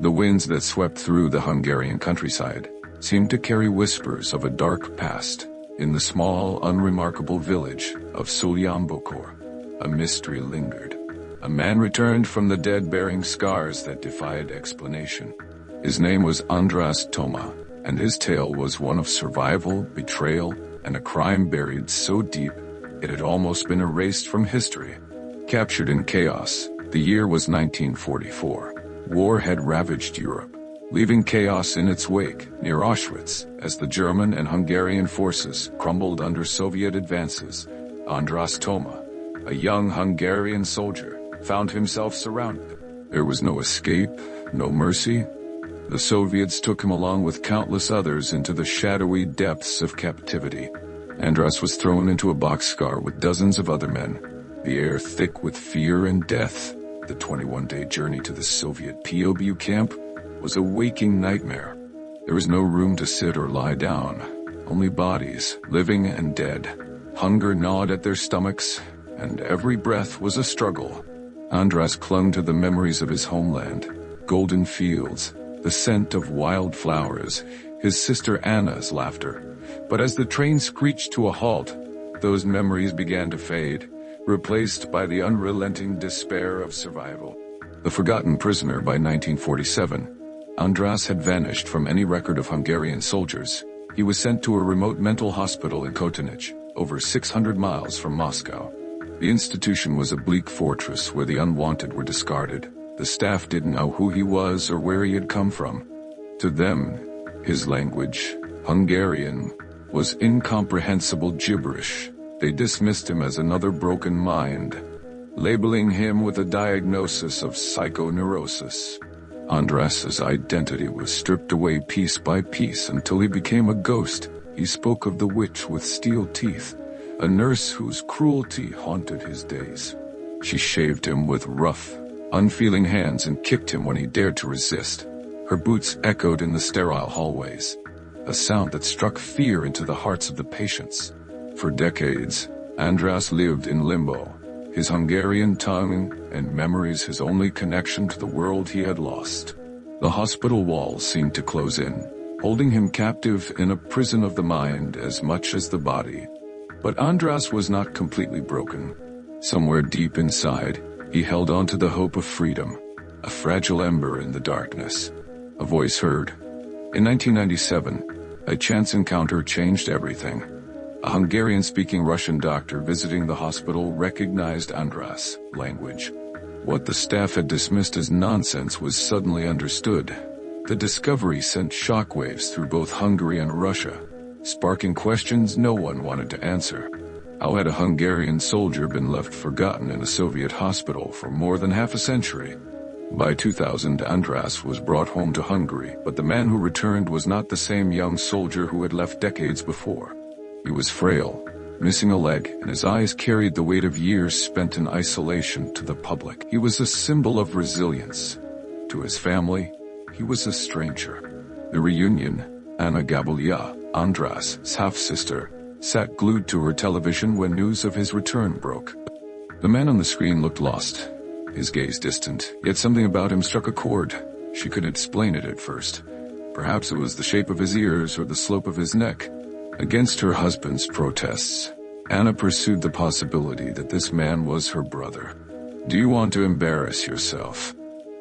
The winds that swept through the Hungarian countryside seemed to carry whispers of a dark past. In the small, unremarkable village of Sulyambokor, a mystery lingered. A man returned from the dead bearing scars that defied explanation. His name was András Toma, and his tale was one of survival, betrayal, and a crime buried so deep it had almost been erased from history. Captured in chaos, the year was 1944. War had ravaged Europe, leaving chaos in its wake near Auschwitz as the German and Hungarian forces crumbled under Soviet advances. András Toma, a young Hungarian soldier, found himself surrounded. There was no escape, no mercy. The Soviets took him along with countless others into the shadowy depths of captivity. András was thrown into a boxcar with dozens of other men, the air thick with fear and death. The 21-day journey to the Soviet POW camp was a waking nightmare. There was no room to sit or lie down, only bodies, living and dead. Hunger gnawed at their stomachs, and every breath was a struggle. András clung to the memories of his homeland, golden fields, the scent of wildflowers, his sister Anna's laughter. But as the train screeched to a halt, those memories began to fade, replaced by the unrelenting despair of survival. The forgotten prisoner by 1947, András had vanished from any record of Hungarian soldiers. He was sent to a remote mental hospital in Kotelnich, over 600 miles from Moscow. The institution was a bleak fortress where the unwanted were discarded. The staff didn't know who he was or where he had come from. To them, his language, Hungarian, was incomprehensible gibberish. They dismissed him as another broken mind, labeling him with a diagnosis of psychoneurosis. András's identity was stripped away piece by piece until he became a ghost. He spoke of the witch with steel teeth, a nurse whose cruelty haunted his days. She shaved him with rough, unfeeling hands and kicked him when he dared to resist. Her boots echoed in the sterile hallways, a sound that struck fear into the hearts of the patients. For decades, András lived in limbo, his Hungarian tongue and memories his only connection to the world he had lost. The hospital walls seemed to close in, holding him captive in a prison of the mind as much as the body. But András was not completely broken. Somewhere deep inside, he held on to the hope of freedom, a fragile ember in the darkness. A voice heard. In 1997, a chance encounter changed everything. A Hungarian-speaking Russian doctor visiting the hospital recognized András' language. What the staff had dismissed as nonsense was suddenly understood. The discovery sent shockwaves through both Hungary and Russia, sparking questions no one wanted to answer. How had a Hungarian soldier been left forgotten in a Soviet hospital for more than half a century? By 2000, András was brought home to Hungary, but the man who returned was not the same young soldier who had left decades before. He was frail, missing a leg, and his eyes carried the weight of years spent in isolation to the public. He was a symbol of resilience. To his family, he was a stranger. The reunion, Anna Gabelia, András' half-sister, sat glued to her television when news of his return broke. The man on the screen looked lost, his gaze distant, yet something about him struck a chord. She couldn't explain it at first. Perhaps it was the shape of his ears or the slope of his neck. Against her husband's protests, Anna pursued the possibility that this man was her brother. "Do you want to embarrass yourself?"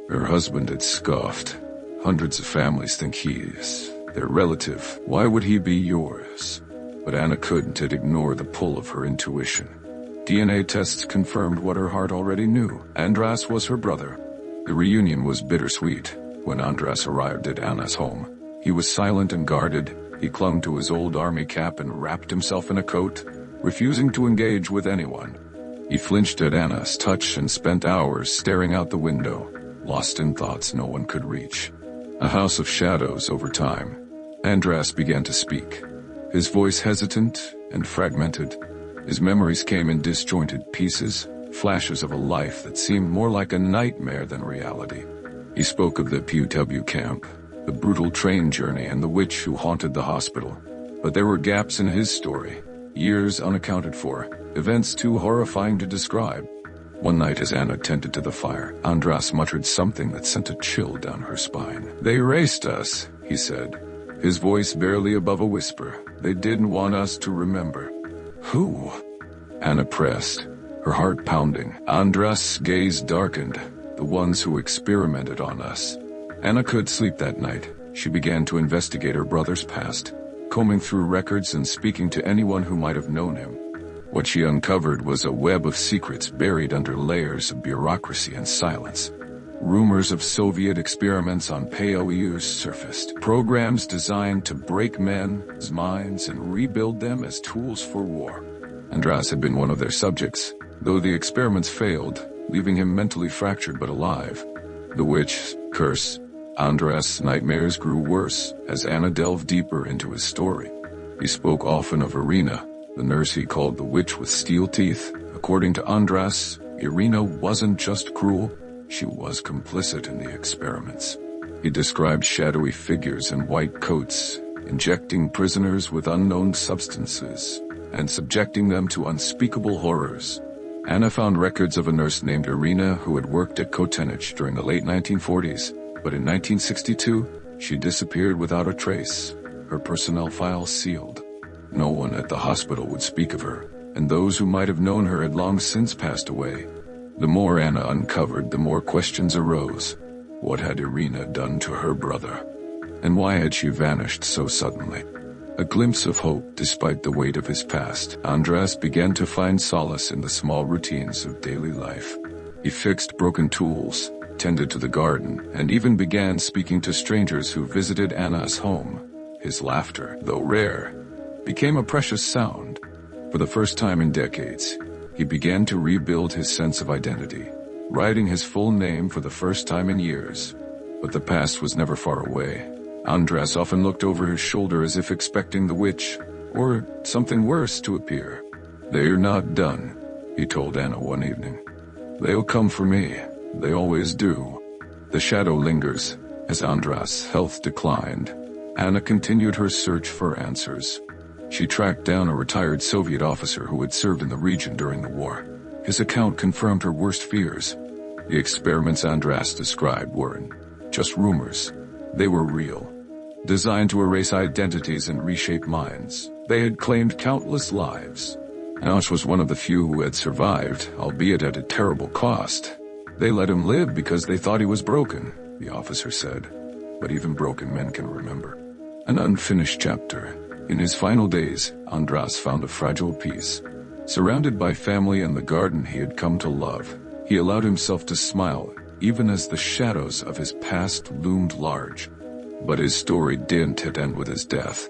Her husband had scoffed. "Hundreds of families think he is their relative. Why would he be yours?" But Anna couldn't ignore the pull of her intuition. DNA tests confirmed what her heart already knew. András was her brother. The reunion was bittersweet. When András arrived at Anna's home, he was silent and guarded. He clung to his old army cap and wrapped himself in a coat, refusing to engage with anyone. He flinched at Anna's touch and spent hours staring out the window, lost in thoughts no one could reach. A house of shadows over time. András began to speak, his voice hesitant and fragmented. His memories came in disjointed pieces, flashes of a life that seemed more like a nightmare than reality. He spoke of the POW camp, the brutal train journey, and the witch who haunted the hospital. But there were gaps in his story, years unaccounted for, events too horrifying to describe. One night as Anna tended to the fire, András muttered something that sent a chill down her spine. "They erased us," he said, his voice barely above a whisper. "They didn't want us to remember." "Who?" Anna pressed, her heart pounding. András' gaze darkened. "The ones who experimented on us." Anna could sleep that night. She began to investigate her brother's past, combing through records and speaking to anyone who might have known him. What she uncovered was a web of secrets buried under layers of bureaucracy and silence. Rumors of Soviet experiments on POEUs surfaced. Programs designed to break men's minds and rebuild them as tools for war. András had been one of their subjects, though the experiments failed, leaving him mentally fractured but alive. The witch curse. András' nightmares grew worse as Anna delved deeper into his story. He spoke often of Irina, the nurse he called the witch with steel teeth. According to András, Irina wasn't just cruel, she was complicit in the experiments. He described shadowy figures in white coats, injecting prisoners with unknown substances, and subjecting them to unspeakable horrors. Anna found records of a nurse named Irina who had worked at Kotenich during the late 1940s, but in 1962, she disappeared without a trace, her personnel files sealed. No one at the hospital would speak of her, and those who might have known her had long since passed away. The more Anna uncovered, the more questions arose. What had Irina done to her brother? And why had she vanished so suddenly? A glimpse of hope despite the weight of his past, András began to find solace in the small routines of daily life. He fixed broken tools, tended to the garden, and even began speaking to strangers who visited Anna's home. His laughter, though rare, became a precious sound. For the first time in decades, he began to rebuild his sense of identity, writing his full name for the first time in years. But the past was never far away. András often looked over his shoulder as if expecting the witch, or something worse, to appear. "They're not done," he told Anna one evening. "They'll come for me. They always do." The shadow lingers. As András' health declined, Anna continued her search for answers. She tracked down a retired Soviet officer who had served in the region during the war. His account confirmed her worst fears. The experiments András described weren't just rumors. They were real, designed to erase identities and reshape minds. They had claimed countless lives. András was one of the few who had survived, albeit at a terrible cost. "They let him live because they thought he was broken," the officer said. "But even broken men can remember." An unfinished chapter. In his final days, András found a fragile peace. Surrounded by family and the garden he had come to love, he allowed himself to smile, even as the shadows of his past loomed large. But his story didn't end with his death.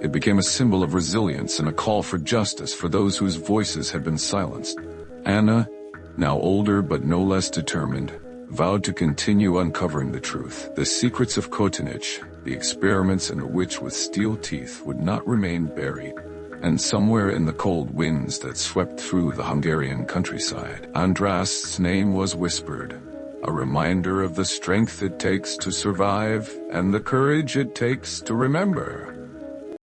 It became a symbol of resilience and a call for justice for those whose voices had been silenced. Anna, now older but no less determined, vowed to continue uncovering the truth. The secrets of Kotenich, the experiments and the witch with steel teeth would not remain buried. And somewhere in the cold winds that swept through the Hungarian countryside, András' name was whispered, a reminder of the strength it takes to survive and the courage it takes to remember.